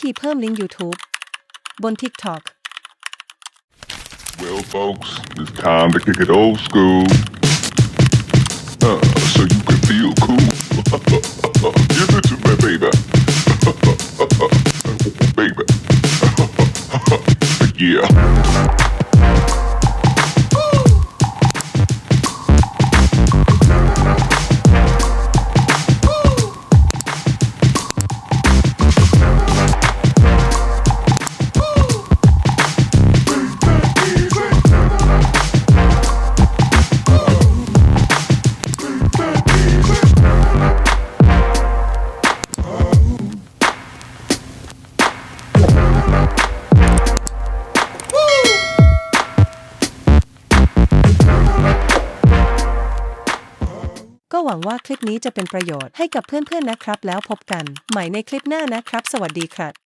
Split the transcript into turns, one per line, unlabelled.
ธีเพิ่มลิงก์ YouTube บน Tik Tok
Well, folks, it's time to kick it old school. So you can feel cool. Give it to me, baby. Baby. Yeah.
ก็หวังว่าคลิปนี้จะเป็นประโยชน์ให้กับเพื่อนๆนะครับแล้วพบกันใหม่ในคลิปหน้านะครับสวัสดีครับ